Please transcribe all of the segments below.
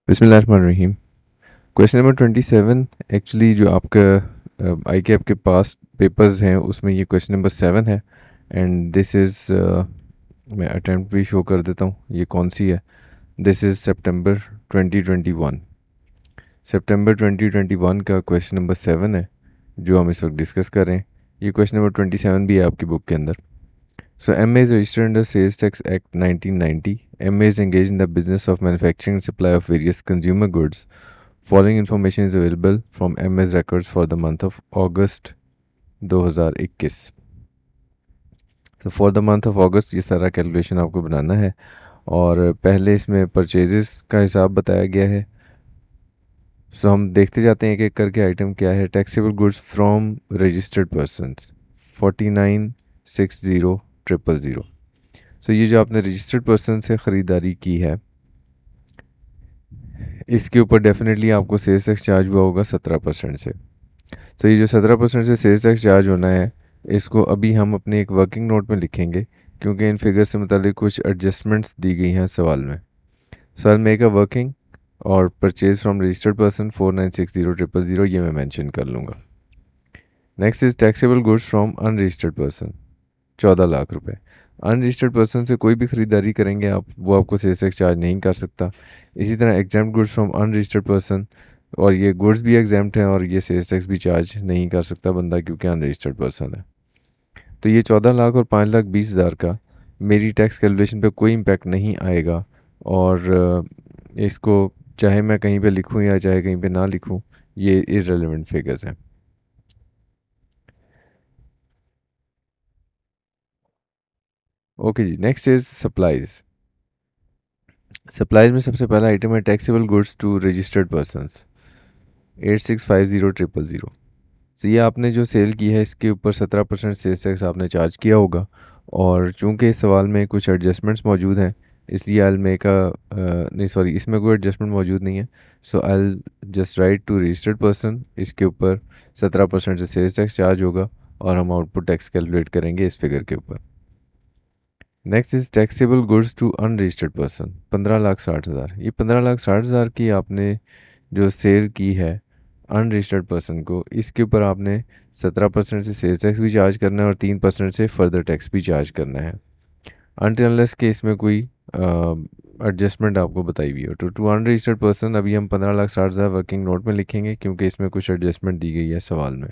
बिस्मिल्लाहिर्रहमानिर्रहीम। Question number 27 actually जो आपका आई के आपके पास पेपर्स हैं उसमें ये क्वेश्चन नंबर 7 है। एंड दिस इज़ मैं अटेम्प्ट भी शो कर देता हूँ ये कौन सी है। दिस इज़ सितंबर 2021। सितंबर 2021 का क्वेश्चन नंबर 7 है जो हम इस वक्त डिस्कस कर रहे हैं। ये क्वेश्चन नंबर 27 भी है आपकी बुक के अंदर। So MA is registered under Sales Tax Act 1990. MA is engaged in the business of manufacturing and supply of various consumer goods. Following information is available from MS records for the month of August 2021. So for the month of August ये सारा calculation आपको बनाना है और पहले इसमें purchases का हिसाब बताया गया है। सो हम देखते जाते हैं एक एक करके आइटम क्या है। Taxable goods from registered persons 49,60,000। सो ये जो आपने रजिस्टर्ड पर्सन से ख़रीदारी की है इसके ऊपर डेफिनेटली आपको सेल्स टैक्स चार्ज हुआ होगा 17% से। तो ये जो 17% से सेल्स टैक्स चार्ज होना है इसको अभी हम अपने एक वर्किंग नोट में लिखेंगे क्योंकि इन फिगर से मुतालिक कुछ एडजस्टमेंट्स दी गई हैं सवाल में। So I make a working और परचेज फ्रॉम रजिस्टर्ड पर्सन 49,60,000 ये मैं मेंशन कर लूँगा। Next is taxable goods from unregistered person 14 lakh रुपए। अनरजिस्टर्ड पर्सन से कोई भी खरीदारी करेंगे आप वो आपको सेल्स टैक्स चार्ज नहीं कर सकता। इसी तरह exempt goods from unregistered person और ये गुड्स भी एग्जाम्प्ट हैं और ये सेल्स टैक्स भी चार्ज नहीं कर सकता बंदा क्योंकि अनरजिस्टर्ड पर्सन है। तो ये 14 लाख और 5,20,000 का मेरी टैक्स कैलकुलेशन पे कोई इम्पैक्ट नहीं आएगा और इसको चाहे मैं कहीं पे लिखूं या चाहे कहीं पे ना लिखूं ये इररिलेवेंट फिगर्स हैं। ओके जी, नेक्स्ट इज सप्लाईज। सप्लाईज में सबसे पहला आइटम है taxable goods to registered persons 8650,000। तो ये आपने जो सेल की है इसके ऊपर 17% सेल्स टैक्स आपने चार्ज किया होगा और चूंकि इस सवाल में कुछ एडजस्टमेंट्स मौजूद हैं इसलिए आई मेक नहीं सॉरी इसमें कोई एडजस्टमेंट मौजूद नहीं है। So I just write to registered person इसके ऊपर 17% से सेल्स टैक्स चार्ज होगा और हम आउटपुट टैक्स कैलकुलेट करेंगे इस फिगर के ऊपर। Next is taxable goods to unregistered person 15,60,000। ये 15,60,000 की आपने जो सेल की है अनरजिस्टर्ड पर्सन को इसके ऊपर आपने 17% से सेल्स टैक्स भी चार्ज करना है और 3% से फर्दर टैक्स भी चार्ज करना है अनटिल अनलेस के इसमें कोई एडजस्टमेंट आपको बताई हुई हो। तो टू अनरजिस्टर्ड पर्सन अभी हम 15,60,000 वर्किंग नोट में लिखेंगे क्योंकि इसमें कुछ एडजस्टमेंट दी गई है सवाल में।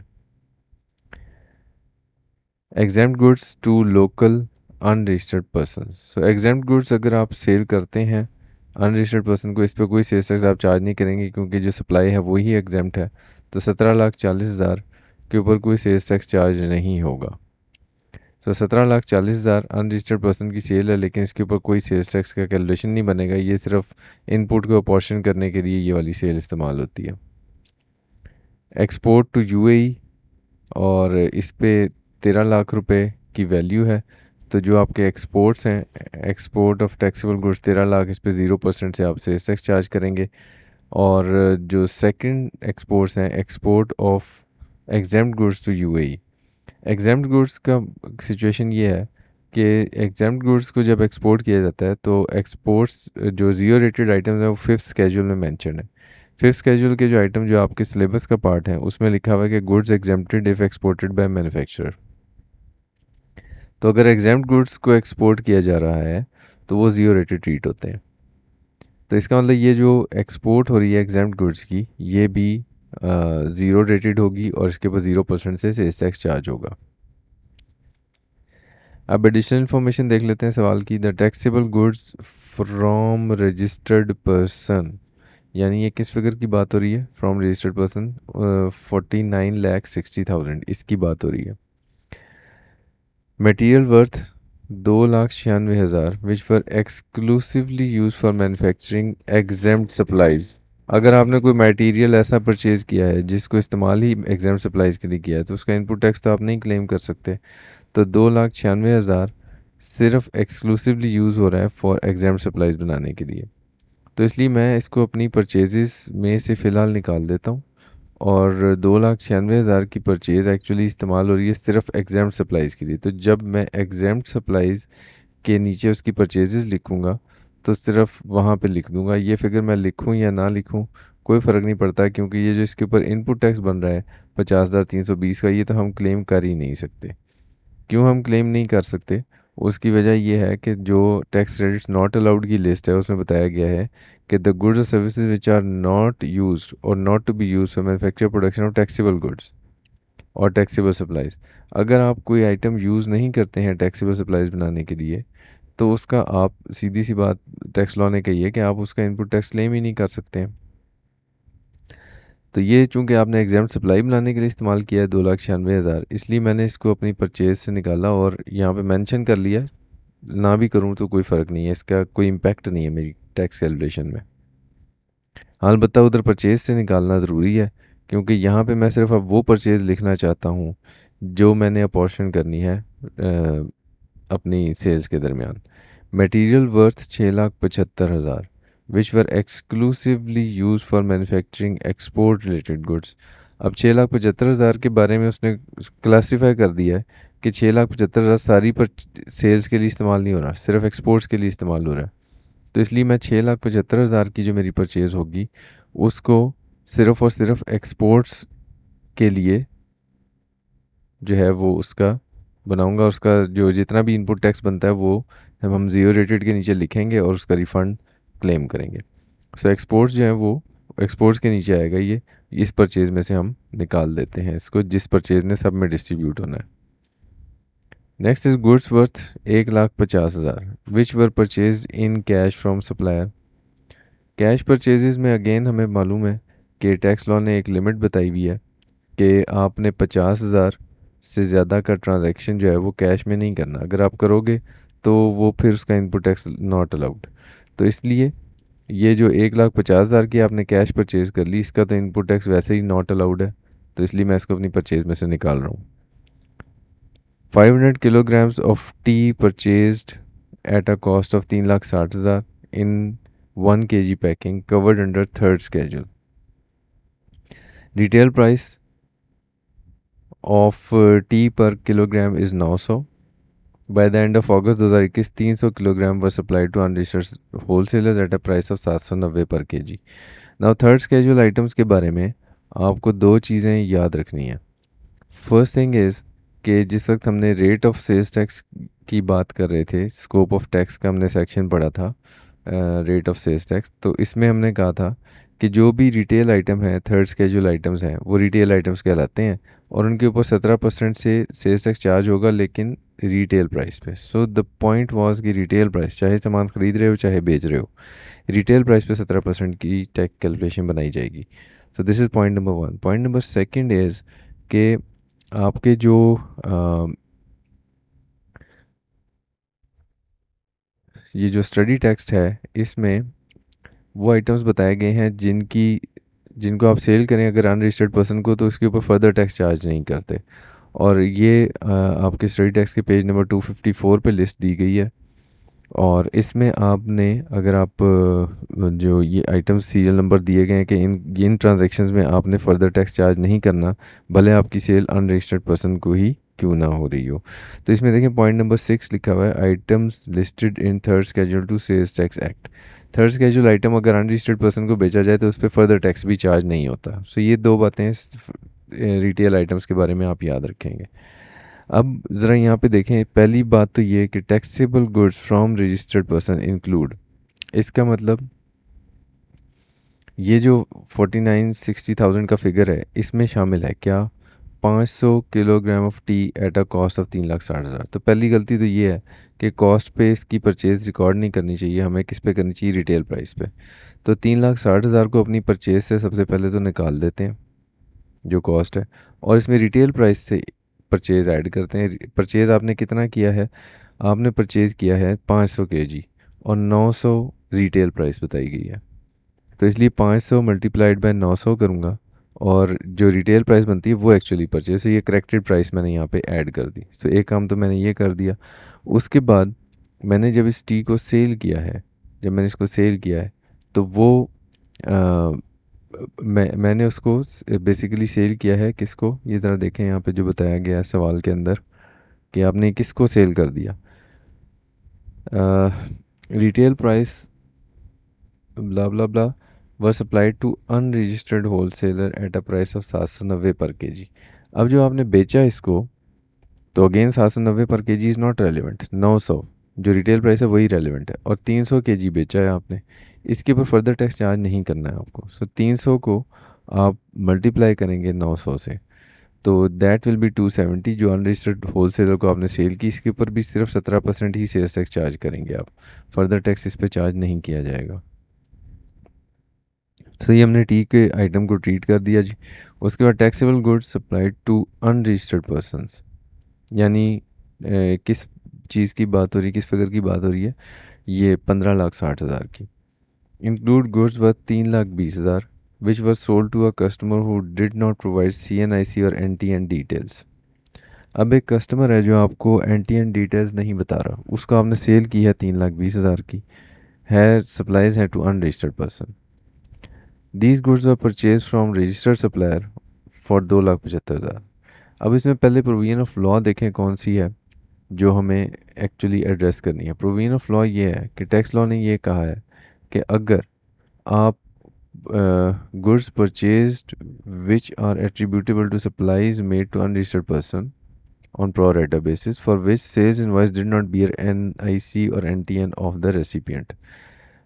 Exempt goods to local unregistered person. So exempt goods अगर आप सेल करते हैं अनरजिस्टर्ड पर्सन को इस पर कोई सेल्स टैक्स आप चार्ज नहीं करेंगे क्योंकि जो सप्लाई है वही एग्जाम्प्ट है। तो 17,40,000 के ऊपर कोई सेल्स टैक्स चार्ज नहीं होगा। तो 17,40,000 अनरजिस्टर्ड पर्सन की सेल है लेकिन इसके ऊपर कोई सेल्स टैक्स का कैलकुलेशन नहीं बनेगा। ये सिर्फ इनपुट को अपॉर्शन करने के लिए ये वाली सेल इस्तेमाल होती है। एक्सपोर्ट टू यूएई और इस पे 13 लाख रुपए की वैल्यू है। तो जो आपके एक्सपोर्ट्स हैं export of taxable goods 13 lakh इस पे 0% से आप सेल्स टैक्स चार्ज करेंगे। और जो सेकंड एक्सपोर्ट्स हैं export of exempt goods to UAE. Exempt goods का सिचुएशन ये है कि एग्जाम्प्ट गुड्स को जब एक्सपोर्ट किया जाता है तो एक्सपोर्ट्स जो जीरो रेटेड आइटम्स हैं वो फिफ्थ स्केड्यूल में मेंशन है। फिफ्थ स्केड्यूल के जो आइटम जो आपके सिलेबस का पार्ट है उसमें लिखा हुआ है कि goods exempted if exported by manufacturer. तो अगर एग्जाम्प्ट गुड्स को एक्सपोर्ट किया जा रहा है तो वो जीरो रेटेड ट्रीट होते हैं। तो इसका मतलब ये जो एक्सपोर्ट हो रही है एग्जाम्प्ट गुड्स की ये भी ज़ीरो रेटेड होगी और इसके ऊपर 0% से सेल्स टैक्स चार्ज होगा। अब एडिशनल इन्फॉर्मेशन देख लेते हैं सवाल की। The taxable goods from registered person यानी ये किस फिगर की बात हो रही है फ्रॉम रजिस्टर्ड पर्सन 49,60,000 इसकी बात हो रही है। Material worth 2,96,000 which for exclusively use for manufacturing exempt supplies. अगर आपने कोई मटेरियल ऐसा परचेज किया है जिसको इस्तेमाल ही एग्जाम सप्लाईज के लिए किया है तो उसका इनपुट टैक्स तो आप नहीं क्लेम कर सकते। तो 2,96,000 सिर्फ एक्सक्लूसिवली यूज़ हो रहा है फॉर एग्जाम सप्लाईज बनाने के लिए। तो इसलिए मैं इसको अपनी परचेजेस में से फ़िलहाल निकाल देता हूँ और 2,96,000 की परचेज एक्चुअली इस्तेमाल हो रही है सिर्फ एग्जाम सप्लाईज के लिए। तो जब मैं एग्जाम सप्लाईज के नीचे उसकी परचेजेस लिखूँगा تو صرف وہاں پہ لکھ دوں گا. یہ فگر میں لکھوں یا نہ لکھوں کوئی فرق نہیں پڑتا، کیونکہ یہ جو اس کے اوپر ان پٹ ٹیکس بن رہا ہے 50,320 کا، یہ تو ہم کلیم کر ہی نہیں سکتے. کیوں ہم کلیم نہیں کر سکتے؟ اس کی وجہ یہ ہے کہ جو ٹیکس کریڈٹس ناٹ الاؤڈ کی لسٹ ہے اس میں بتایا گیا ہے کہ دا گڈز اور services which are not used اور not to be use for manufacture production of taxable goods اور ٹیکسیبل سپلائز. اگر آپ کوئی آئٹم یوز نہیں کرتے ہیں ٹیکسیبل سپلائز بنانے کے لیے، تو اس کا آپ سیدھی سی بات ٹیکس لا نے کہی ہے کہ آپ اس کا ان پٹ ٹیکس کلیم ہی نہیں کر سکتے ہیں. تو یہ چونکہ آپ نے ایگزامپٹ سپلائی بنانے کے لیے استعمال کیا ہے 2,96,000، اس لیے میں نے اس کو اپنی پرچیز سے نکالا اور یہاں پہ مینشن کر لیا. نہ بھی کروں تو کوئی فرق نہیں ہے، اس کا کوئی امپیکٹ نہیں ہے میری ٹیکس کیلکولیشن میں. البتہ ادھر پرچیز سے نکالنا ضروری ہے، کیونکہ یہاں پہ میں صرف اب وہ پرچیز لکھنا چاہتا ہوں جو میں نے اپورشن کرنی ہے اپنی سیلز کے درمیان. Material worth 6,75,000 which were exclusively used for manufacturing export related goods. اب 6,75,000 کے بارے میں اس نے کلاسیفائی کر دیا ہے کہ 6,75,000 ساری پر سیلز کے لیے استعمال نہیں ہو رہا، صرف ایکسپورٹس کے لیے استعمال ہو رہا ہے. تو اس لیے میں 6,75,000 کی جو میری پرچیز ہوگی اس کو صرف اور صرف ایکسپورٹس کے لیے جو ہے وہ اس کا بناؤں گا. اس کا جو جتنا بھی ان پٹ ٹیکس بنتا ہے وہ ہم زیرو ریٹڈ کے نیچے لکھیں گے اور اس کا ریفنڈ کلیم کریں گے. سو ایکسپورٹس جو ہے وہ ایکسپورٹس کے نیچے آئے گا. یہ اس پرچیز میں سے ہم نکال دیتے ہیں اس کو، جس پرچیز نے سب میں ڈسٹریبیوٹ ہونا ہے. Next is goods worth 1,50,000 which were purchased in cash from supplier. Cash purchases میں اگین ہمیں معلوم ہے کہ ٹیکس لا نے ایک لمٹ بتائی ہوئی ہے کہ آپ نے 50,000 سے زیادہ کا ٹرانزیکشن جو ہے وہ کیش میں نہیں کرنا. اگر آپ کرو گے تو وہ پھر اس کا ان پٹ ٹیکس ناٹ الاؤڈ. تو اس لیے یہ جو 1,50,000 کی آپ نے کیش پرچیز کر لی، اس کا تو ان پٹ ٹیکس ویسے ہی ناٹ الاؤڈ ہے، تو اس لیے میں اس کو اپنی پرچیز میں سے نکال رہا ہوں. 500 kilo grams of tea purchased at a cost of 3,60,000 in 1 kg packing covered under third schedule. Retail price of tea per kilogram is 900. By the end of August 2021, 300 kilogram were supplied to unregistered wholesalers at a price of 790 per kg. Now third schedule items کے بارے میں آپ کو دو چیزیں یاد رکھنی ہیں. First thing is کہ جس وقت ہم نے ریٹ آف سیلز ٹیکس کی بات کر رہے تھے، اسکوپ آف ٹیکس کا ہم نے سیکشن پڑھا تھا ریٹ آف سیلز ٹیکس، تو اس میں ہم نے کہا تھا کہ جو بھی ریٹیل آئٹم ہیں، تھرڈ اسکیجول آئٹمز ہیں، وہ ریٹیل آئٹمز کہلاتے ہیں اور ان کے اوپر 17% سے سیلز ٹیکس چارج ہوگا، لیکن ریٹیل پرائس پہ. سو دا پوائنٹ واز کہ ریٹیل پرائس، چاہے سامان خرید رہے ہو چاہے بیچ رہے ہو، ریٹیل پرائس پہ 17% کی ٹیکس کیلکولیشن بنائی جائے گی. So this is point number 1. Point number second is کہ آپ کے جو یہ جو اسٹڈی ٹیکسٹ ہے اس میں وہ آئٹمس بتائے گئے ہیں جن کو آپ سیل کریں اگر ان رجسٹرڈ پرسن کو، تو اس کے اوپر فردر ٹیکس چارج نہیں کرتے. اور یہ آپ کے اسٹڈی ٹیکس کے پیج نمبر 254 پہ لسٹ دی گئی ہے. اور اس میں آپ نے اگر آپ جو یہ آئٹم سیریل نمبر دیے گئے ہیں کہ ان ٹرانزیکشنز میں آپ نے فردر ٹیکس چارج نہیں کرنا، بھلے آپ کی سیل ان رجسٹرڈ پرسن کو ہی کیوں نہ ہو رہی ہو. تو اس میں دیکھیں پوائنٹ نمبر 6 لکھا ہوا ہے items listed in third schedule to sales tax act. Third schedule item اگر ان رجسٹرڈ پرسن کو بیچا جائے تو اس پہ فردر ٹیکس بھی چارج نہیں ہوتا. سو یہ دو باتیں ریٹیل آئٹمس کے بارے میں آپ یاد رکھیں گے. اب ذرا یہاں پہ دیکھیں، پہلی بات تو یہ کہ taxable goods from registered person include, اس کا مطلب یہ جو 49,60,000 کا فگر ہے اس میں شامل ہے کیا؟ 500 kilo gram of tea at a cost of 3,60,000. تو پہلی غلطی تو یہ ہے کہ کاسٹ پہ اس کی پرچیز ریکارڈ نہیں کرنی چاہیے، ہمیں کس پہ کرنی چاہیے؟ ریٹیل پرائس پہ. تو 3,60,000 کو اپنی پرچیز سے سب سے پہلے تو نکال دیتے ہیں جو کاسٹ ہے، اور اس میں ریٹیل پرائس سے پرچیز ایڈ کرتے ہیں. پرچیز آپ نے کتنا کیا ہے؟ آپ نے پرچیز کیا ہے 500 kg اور 900 ریٹیل پرائس بتائی گئی ہے. تو اس لیے 500 ملٹیپلائڈ بائی 900 کروں گا اور جو ریٹیل پرائس بنتی ہے وہ ایکچولی پرچیز. تو یہ کریکٹڈ پرائس میں نے یہاں پہ ایڈ کر دی. تو ایک کام تو میں نے یہ کر دیا. اس کے بعد میں نے جب اس ٹی کو سیل کیا ہے، جب میں نے اس کو سیل کیا ہے تو وہ میں نے اس کو بیسیکلی سیل کیا ہے کس کو؟ یہ ذرا دیکھیں یہاں پہ جو بتایا گیا ہے سوال کے اندر کہ آپ نے کس کو سیل کر دیا. Retail price blah blah blah were supplied to unregistered wholesaler at a price of 790 पर केजी। अब जो आपने बेचा इसको, तो अगेन 790 पर केजी इज़ नॉट रेलिवेंट। 900 जो रिटेल प्राइस है वही रेलिवेंट है, और 300 केजी बेचा है आपने, इसके ऊपर फर्दर टैक्स चार्ज नहीं करना है आपको। सो 300 को आप मल्टीप्लाई करेंगे 900 से, तो दैट विल बी 270। जो अनरजिस्टर्ड होलसेलर को आपने सेल की, इसके ऊपर भी सिर्फ 17% ही सेल्स टैक्स चार्ज करेंगे आप, फर्दर टैक्स इस पे चार्ज नहीं किया जाएगा। सो ये हमने टी के आइटम को ट्रीट कर दिया जी। उसके बाद taxable goods supplied to unregistered persons, यानी किस चीज़ की बात हो रही है, किस फिगर की बात हो रही है, ये 15,60,000 की। Include goods worth 3,20,000 which was sold to a customer who did not provide CNIC और NTN डिटेल्स। अब एक कस्टमर है जो आपको NTN डिटेल्स नहीं बता रहा, उसको आपने सेल की है 3,20,000 की, है सप्लाईज है to unregistered person. These goods were purchase from registered supplier for 2,75,000। अब इसमें पहले प्रोविजन ऑफ लॉ देखें कौन सी है जो हमें एक्चुअली एड्रेस करनी है। प्रोविजन ऑफ लॉ ये है कि टैक्स लॉ ने ये कहा है कि अगर आप goods purchased which are attributable to supplies made to unregistered person on pro rata basis for which sales invoice did not bear NIC or NTN of the recipient।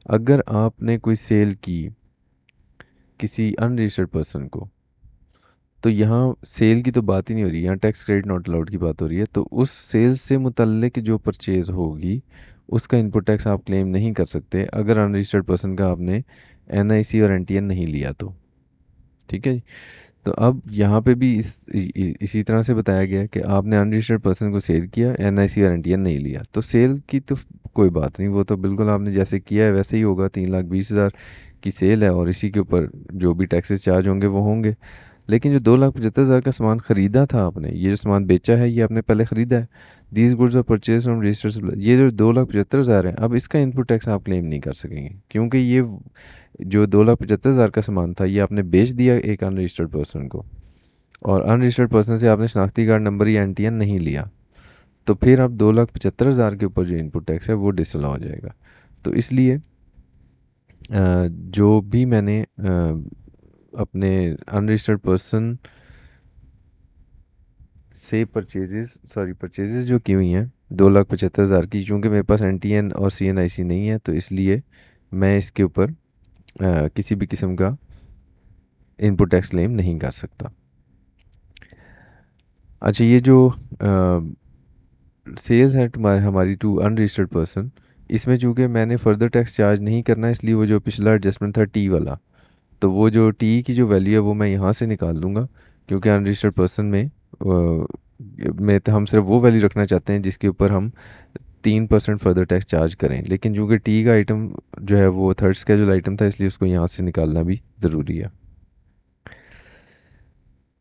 अगर आपने कोई सेल की किसी अनरजिस्टर्ड पर्सन को, तो यहाँ cell की तो बात ही नहीं हो रही, यहाँ टैक्स क्रेडिट नॉट अलाउड की बात हो रही है। तो उस सेल से मुतल्लिक जो परचेज होगी उसका इनपुट टैक्स आप क्लेम नहीं कर सकते अगर अनरजिस्टर्ड पर्सन का आपने NIC और NTN नहीं लिया तो। ठीक है जी। तो अब यहाँ पे भी इसी तरह से बताया गया है कि आपने अनरजिस्टर्ड पर्सन को सेल किया, NIC और NTN नहीं लिया, तो सेल की तो कोई बात नहीं, वो तो बिल्कुल आपने जैसे किया है वैसे ही होगा। 3,20,000 की सेल है और इसी के ऊपर जो भी टैक्सेस चार्ज होंगे वो होंगे। लेकिन जो 2,75,000 का सामान खरीदा था आपने, ये जो सामान बेचा है ये आपने पहले खरीदा है। These goods are purchase from registered, ये जो 2,75,000 है, अब इसका इनपुट टैक्स आप क्लेम नहीं कर सकेंगे, क्योंकि ये जो 2,75,000 का सामान था ये आपने बेच दिया एक अनरजिस्टर्ड पर्सन को, और अनरजिस्टर्ड पर्सन से आपने शनाख्ती कार्ड नंबर या NTN नहीं लिया, तो फिर अब 2,75,000 के ऊपर जो इनपुट टैक्स है वो डिसअलाउ हो जाएगा। तो इसलिए जो भी मैंने अपने अनरजिस्टर्ड पर्सन से परचेजेस जो की हुई हैं 2,75,000 की, चूँकि मेरे पास NTN और CNIC नहीं है, तो इसलिए मैं इसके ऊपर किसी भी किस्म का इनपुट टैक्स क्लेम नहीं कर सकता। अच्छा, ये जो सेल्स है तुम्हारे हमारी टू अनरजिस्टर्ड पर्सन, इसमें चूंकि मैंने फर्दर टैक्स चार्ज नहीं करना, इसलिए वो जो पिछला एडजस्टमेंट था टी वाला, तो वो जो टी की जो वैल्यू है वो मैं यहाँ से निकाल दूंगा, क्योंकि अनरजिस्टर्ड पर्सन में तो हम सिर्फ वो वैल्यू रखना चाहते हैं जिसके ऊपर हम 3% फर्दर टैक्स चार्ज करें। लेकिन चूंकि टी का आइटम जो है वो थर्ड स्केड्यूल आइटम था, इसलिए उसको यहाँ से निकालना भी ज़रूरी है।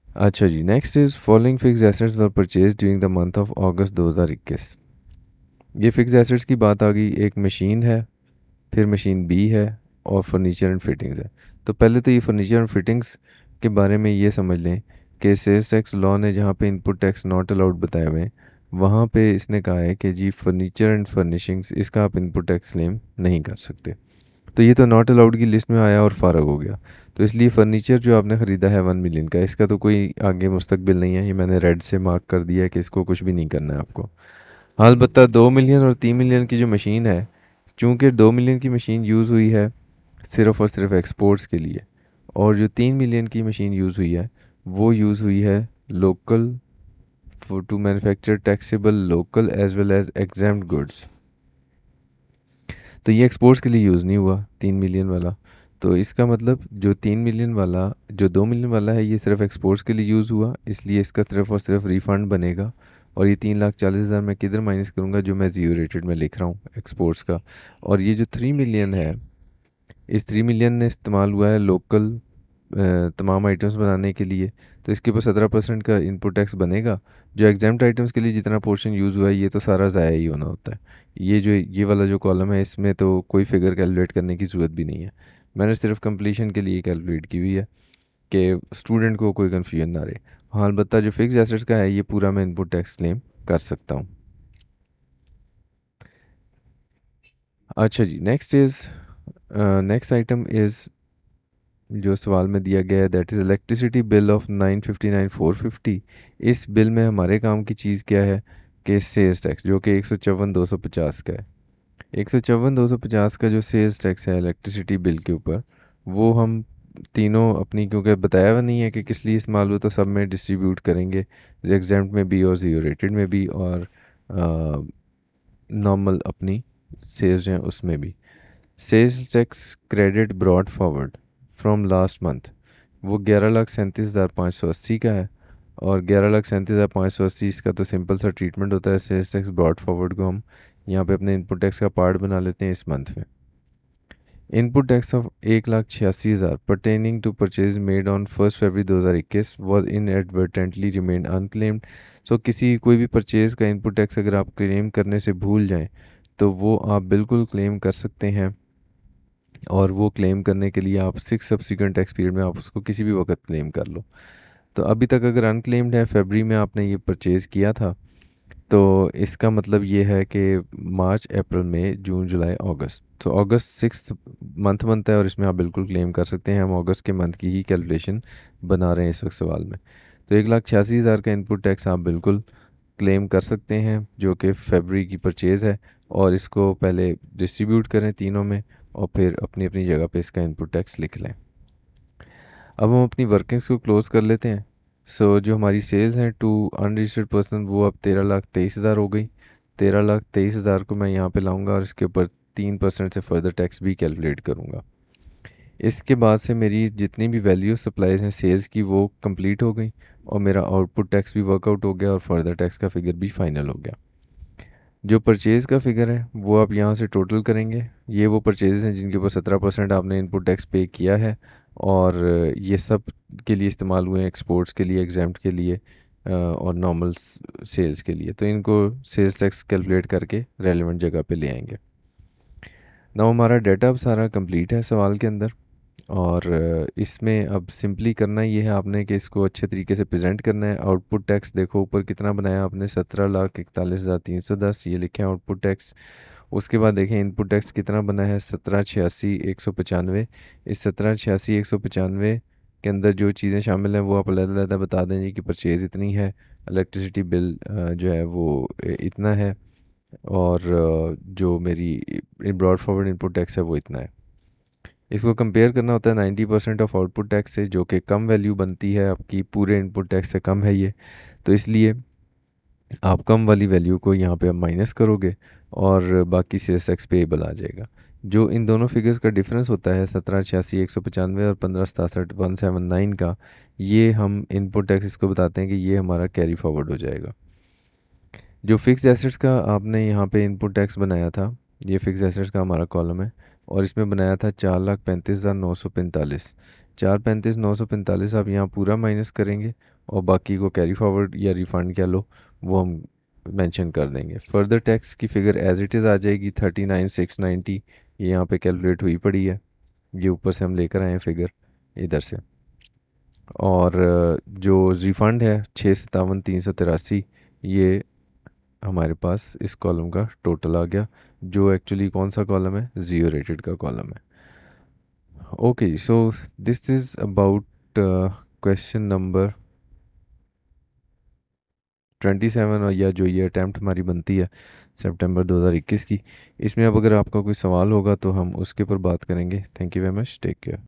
अच्छा जी, next is following fix assets were purchase during the month of August 2021। ये फिक्स एसेट्स की बात आ गई। एक मशीन है, फिर मशीन बी है, और फर्नीचर एंड फिटिंग्स है। तो पहले तो ये फर्नीचर एंड फिटिंग्स के बारे में ये समझ लें कि सेल्स टैक्स लॉ ने जहाँ पे इनपुट टैक्स नॉट अलाउड बताए हुए हैं, वहाँ पे इसने कहा है कि जी फर्नीचर एंड फर्निशिंग्स, इसका आप इनपुट टैक्स क्लेम नहीं कर सकते। तो ये तो नॉट अलाउड की लिस्ट में आया और फारग हो गया। तो इसलिए फर्नीचर जो आपने ख़रीदा है 1 मिलियन का, इसका तो कोई आगे मुस्तकबिल नहीं है, ये मैंने रेड से मार्क कर दिया है कि इसको कुछ भी नहीं करना है आपको। हाँ, अलबत्ता 2 मिलियन और 3 मिलियन की जो मशीन है, चूँकि 2 मिलियन की मशीन यूज़ हुई है सिर्फ़ और सिर्फ एक्सपोर्ट्स के लिए, और जो 3 मिलियन की मशीन यूज़ हुई है वो यूज़ हुई है local to manufacture taxable local as well as exempt goods. तो ये एक्सपोर्ट्स के लिए यूज़ नहीं हुआ 3 मिलियन वाला। तो इसका मतलब जो 3 मिलियन वाला, जो 2 मिलियन वाला है, ये सिर्फ एक्सपोर्ट्स के लिए यूज़ हुआ, इसलिए इसका सिर्फ और सिर्फ रिफ़ंड बनेगा। और ये 3,40,000 मैं किधर माइनस करूँगा, जो मैं जीरो रेटेड में लिख रहा हूँ एक्सपोर्ट्स का। और ये जो 3 मिलियन है, इस 3 मिलियन ने इस्तेमाल हुआ है लोकल तमाम आइटम्स बनाने के लिए, तो इसके ऊपर 17% का इनपुट टैक्स बनेगा। जो एग्जाम्प्ट आइटम्स के लिए जितना पोर्शन यूज़ हुआ है ये तो सारा ज़ाया ही होना होता है। ये वाला जो कॉलम है इसमें तो कोई फिगर कैलकुलेट करने की ज़रूरत भी नहीं है, मैंने सिर्फ कंप्लीशन के लिए कैलकुलेट की हुई है कि स्टूडेंट को कोई कन्फ्यूजन ना रहे। हाँ, अलबत्ता जो फिक्स एसेट्स का है ये पूरा मैं इनपुट टैक्स क्लेम कर सकता हूँ। अच्छा जी, next is next item is जो सवाल में दिया गया है that is electricity bill of 959,450। इस बिल में हमारे काम की चीज़ क्या है कि सेल्स टैक्स, जो कि 154,250 का है। 154,250 का जो सेल्स टैक्स है इलेक्ट्रिसिटी बिल के ऊपर, वो हम तीनों अपनी, क्योंकि बताया हुआ नहीं है कि किस लिए इस्तेमाल हो, तो सब में डिस्ट्रीब्यूट करेंगे, एग्जाम्प्ट में भी और ज़ीरो रेटेड में भी, और नॉर्मल अपनी सेल्स हैं उसमें भी। Sales tax credit brought forward from last month, वो 11,37,580 का है। और 11,37,580 इसका तो सिंपल सा ट्रीटमेंट होता है। सेल्स टैक्स ब्रॉड फॉरवर्ड को हम यहाँ पे अपने इनपुट टैक्स का पार्ट बना लेते हैं इस मंथ में। Input tax of 1,86,000 pertaining to purchase made on 1 February 2021 was inadvertently remained unclaimed। सो किसी कोई भी परचेज का इनपुट टैक्स अगर आप क्लेम करने से भूल जाएं तो वो आप बिल्कुल क्लेम कर सकते हैं। और वो क्लेम करने के लिए आप 6 सब्सिक्वेंट टैक्स पीरियड में आप उसको किसी भी वक्त क्लेम कर लो। तो अभी तक अगर अनक्लेम्ड है, फरवरी में आपने ये परचेज़ किया था, तो इसका मतलब ये है कि मार्च अप्रैल मई जून जुलाई अगस्त, तो अगस्त 6 मंथ बनता है और इसमें आप बिल्कुल क्लेम कर सकते हैं। हम अगस्त के मंथ की ही कैलकुलेशन बना रहे हैं इस वक्त सवाल में। तो 1,86,000 का इनपुट टैक्स आप बिल्कुल क्लेम कर सकते हैं, जो कि फरवरी की परचेज़ है। और इसको पहले डिस्ट्रीब्यूट करें तीनों में, और फिर अपनी अपनी जगह पे इसका इनपुट टैक्स लिख लें। अब हम अपनी वर्किंग्स को क्लोज कर लेते हैं। जो हमारी सेल्स हैं टू अनरजिस्टर्ड पर्सन, वो अब 13,23,000 हो गई। 13,23,000 को मैं यहाँ पे लाऊंगा और इसके ऊपर 3% से फर्दर टैक्स भी कैलकुलेट करूँगा। इसके बाद से मेरी जितनी भी वैल्यू सप्लाईज हैं सेल्स की, वो कंप्लीट हो गई, और मेरा आउटपुट टैक्स भी वर्कआउट हो गया और फर्दर टैक्स का फिगर भी फाइनल हो गया। जो परचेज़ का फिगर है वो आप यहाँ से टोटल करेंगे। ये वो परचेज़ हैं जिनके ऊपर 17% आपने इनपुट टैक्स पे किया है, और ये सब के लिए इस्तेमाल हुए हैं, एक्सपोर्ट्स के लिए, एग्जाम्प्ट के लिए, और नॉर्मल सेल्स के लिए। तो इनको सेल्स टैक्स कैलकुलेट करके रेलेवेंट जगह पे ले आएंगे। ना हमारा डाटा अब सारा कंप्लीट है सवाल के अंदर। और इसमें अब सिंपली करना ये है आपने कि इसको अच्छे तरीके से प्रेजेंट करना है। आउटपुट टैक्स देखो ऊपर कितना बनाया आपने, 17,41,310 ये लिखे हैं आउटपुट टैक्स। उसके बाद देखें इनपुट टैक्स कितना बना है, 17,86,195। इस 17,86,195 के अंदर जो चीज़ें शामिल हैं वो आप अलग-अलग बता दें जी कि परचेज़ इतनी है, इलेक्ट्रिसिटी बिल जो है वो इतना है, और जो मेरी ब्रॉड फॉरवर्ड इनपुट टैक्स है वो इतना है। इसको कंपेयर करना होता है 90% ऑफ आउटपुट टैक्स से, जो कि कम वैल्यू बनती है आपकी, पूरे इनपुट टैक्स से कम है ये। तो इसलिए आप कम वाली वैल्यू को यहाँ पे आप माइनस करोगे और बाकी सेल्स टैक्स पेएबल आ जाएगा। जो इन दोनों फिगर्स का डिफरेंस होता है 17,86,195 और 15,67,179 का, ये हम इनपुट टैक्स इसको बताते हैं कि ये हमारा कैरी फॉरवर्ड हो जाएगा। जो फिक्स्ड एसेट्स का आपने यहाँ पे इनपुट टैक्स बनाया था, ये फिक्स्ड एसेट्स का हमारा कॉलम है, और इसमें बनाया था 4,35,945। 4,35,945 आप यहाँ पूरा माइनस करेंगे, और बाकी को कैरी फॉरवर्ड या रिफंड कह लो, वो हम मेंशन कर देंगे। फर्दर टैक्स की फिगर एज इट इज़ आ जाएगी 39,690, ये यहाँ पे कैलकुलेट हुई पड़ी है, ये ऊपर से हम लेकर आए हैं फिगर इधर से। और जो रिफंड है 6,57,383, ये हमारे पास इस कॉलम का टोटल आ गया, जो एक्चुअली कौन सा कॉलम है, ज़ीरो रेटेड का कॉलम है। Okay, so this is about question number 27, और या जो ये अटैम्प्ट हमारी बनती है सितंबर 2021 की। इसमें अब अगर आपका कोई सवाल होगा तो हम उसके ऊपर बात करेंगे। Thank you very much, take care.